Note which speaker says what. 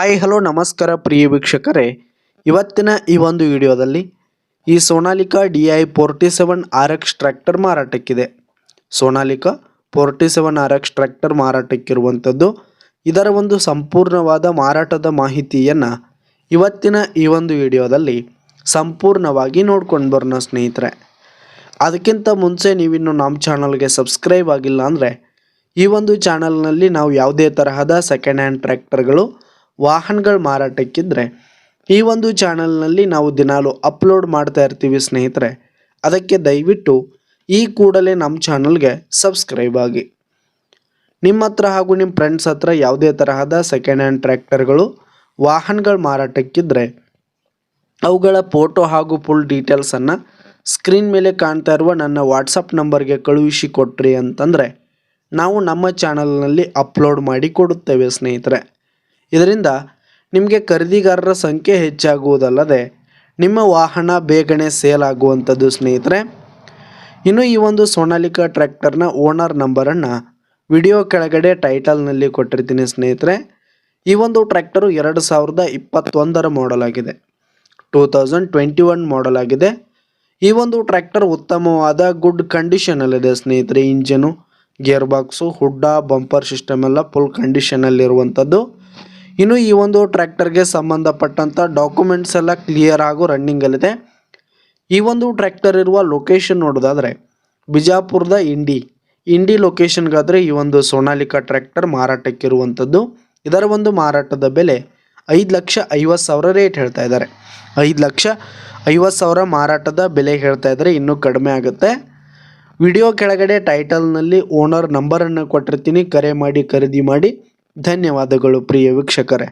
Speaker 1: Hi hello ನಮಸ್ಕಾರ ಪ್ರಿಯ ವೀಕ್ಷಕರೇ, ಇವತ್ತಿನ ಈ ಒಂದು ವಿಡಿಯೋದಲ್ಲಿ ಈ ಸೋನಾಲಿಕಾ DI47 RX ಟ್ರ್ಯಾಕ್ಟರ್ ಮಾರಾಟಕ್ಕಿದೆ. ಸೋನಾಲಿಕಾ 47 RX ಟ್ರ್ಯಾಕ್ಟರ್ ಮಾರಾಟಕ್ಕಿರುವಂಥದ್ದು. ಇದರ ಒಂದು ಸಂಪೂರ್ಣವಾದ ಮಾರಾಟದ ಮಾಹಿತಿಯನ್ನು ಇವತ್ತಿನ ಈ ಒಂದು ವಿಡಿಯೋದಲ್ಲಿ ಸಂಪೂರ್ಣವಾಗಿ ನೋಡ್ಕೊಂಡು ಬರೋಣ ಸ್ನೇಹಿತರೆ. ಅದಕ್ಕಿಂತ ಮುಂಚೆ ನೀವಿನ್ನು ನಮ್ಮ ಚಾನಲ್ಗೆ ಸಬ್ಸ್ಕ್ರೈಬ್ ಆಗಿಲ್ಲ ಅಂದರೆ ಈ ಒಂದು ಚಾನಲ್ನಲ್ಲಿ ನಾವು ಯಾವುದೇ ತರಹದ ಸೆಕೆಂಡ್ ಹ್ಯಾಂಡ್ ಟ್ರ್ಯಾಕ್ಟರ್ಗಳು ವಾಹನಗಳ ಮಾರಾಟಕ್ಕಿದ್ರೆ ಈ ಒಂದು ಚಾನಲ್ನಲ್ಲಿ ನಾವು ದಿನಾಲು ಅಪ್ಲೋಡ್ ಮಾಡ್ತಾ ಇರ್ತೀವಿ ಸ್ನೇಹಿತರೆ. ಅದಕ್ಕೆ ದಯವಿಟ್ಟು ಈ ಕೂಡಲೇ ನಮ್ಮ ಚಾನಲ್ಗೆ ಸಬ್ಸ್ಕ್ರೈಬ್ ಆಗಿ. ನಿಮ್ಮ ಹತ್ರ ಹಾಗೂ ನಿಮ್ಮ ಫ್ರೆಂಡ್ಸ್ ಹತ್ರ ಯಾವುದೇ ತರಹದ ಸೆಕೆಂಡ್ ಹ್ಯಾಂಡ್ ಟ್ರ್ಯಾಕ್ಟರ್ಗಳು ವಾಹನಗಳ ಮಾರಾಟಕ್ಕಿದ್ರೆ ಅವುಗಳ ಫೋಟೋ ಹಾಗೂ ಫುಲ್ ಡೀಟೇಲ್ಸನ್ನು ಸ್ಕ್ರೀನ್ ಮೇಲೆ ಕಾಣ್ತಾ ಇರುವ ನನ್ನ ವಾಟ್ಸಪ್ ನಂಬರ್ಗೆ ಕಳುಹಿಸಿ ಕೊಟ್ರಿ ಅಂತಂದರೆ ನಾವು ನಮ್ಮ ಚಾನಲ್ನಲ್ಲಿ ಅಪ್ಲೋಡ್ ಮಾಡಿ ಕೊಡುತ್ತೇವೆ ಸ್ನೇಹಿತರೆ. ಇದರಿಂದ ನಿಮಗೆ ಖರೀದಿಗಾರರ ಸಂಖ್ಯೆ ಹೆಚ್ಚಾಗುವುದಲ್ಲದೆ ನಿಮ್ಮ ವಾಹನ ಬೇಗನೆ ಸೇಲ್ ಆಗುವಂಥದ್ದು ಸ್ನೇಹಿತರೆ. ಇನ್ನು ಈ ಒಂದು ಸೋನಾಲಿಕಾ ಟ್ರ್ಯಾಕ್ಟರ್ನ ಓನರ್ ನಂಬರನ್ನು ವಿಡಿಯೋ ಕೆಳಗಡೆ ಟೈಟಲ್ನಲ್ಲಿ ಕೊಟ್ಟಿರ್ತೀನಿ ಸ್ನೇಹಿತರೆ. ಈ ಒಂದು ಟ್ರ್ಯಾಕ್ಟರು 2021 ಮಾಡೆಲ್ ಆಗಿದೆ, 2021 ಮಾಡೆಲ್ ಆಗಿದೆ. ಈ ಒಂದು ಟ್ರ್ಯಾಕ್ಟರ್ ಉತ್ತಮವಾದ ಗುಡ್ ಕಂಡೀಷನಲ್ಲಿದೆ ಸ್ನೇಹಿತರೆ. ಇಂಜನು, ಗೇರ್ ಬಾಕ್ಸು, ಹುಡ್ಡ, ಬಂಪರ್ ಸಿಸ್ಟಮ್ ಎಲ್ಲ ಫುಲ್ ಕಂಡೀಷನಲ್ಲಿರುವಂಥದ್ದು. ಇನ್ನು ಈ ಒಂದು ಟ್ರ್ಯಾಕ್ಟರ್ಗೆ ಸಂಬಂಧಪಟ್ಟಂಥ ಡಾಕ್ಯುಮೆಂಟ್ಸ್ ಎಲ್ಲ ಕ್ಲಿಯರ್ ಹಾಗೂ ರನ್ನಿಂಗಲ್ಲಿದೆ. ಈ ಒಂದು ಟ್ರ್ಯಾಕ್ಟರ್ ಇರುವ ಲೊಕೇಶನ್ ನೋಡೋದಾದರೆ ಬಿಜಾಪುರದ ಇಂಡಿ ಲೊಕೇಶನ್ಗಾದರೆ ಈ ಒಂದು ಸೋನಾಲಿಕಾ ಟ್ರ್ಯಾಕ್ಟರ್ ಮಾರಾಟಕ್ಕಿರುವಂಥದ್ದು. ಇದರ ಒಂದು ಮಾರಾಟದ ಬೆಲೆ 5,50,000 ರೇಟ್ ಹೇಳ್ತಾ ಇದ್ದಾರೆ. 5,50,000 ಮಾರಾಟದ ಬೆಲೆ ಹೇಳ್ತಾ ಇದ್ದಾರೆ. ಇನ್ನೂ ಕಡಿಮೆ ಆಗುತ್ತೆ. ವಿಡಿಯೋ ಕೆಳಗಡೆ ಟೈಟಲ್ನಲ್ಲಿ ಓನರ್ ನಂಬರನ್ನು ಕೊಟ್ಟಿರ್ತೀನಿ, ಕರೆ ಮಾಡಿ ಖರೀದಿ ಮಾಡಿ. ಧನ್ಯವಾದಗಳು ಪ್ರಿಯ ವೀಕ್ಷಕರೇ.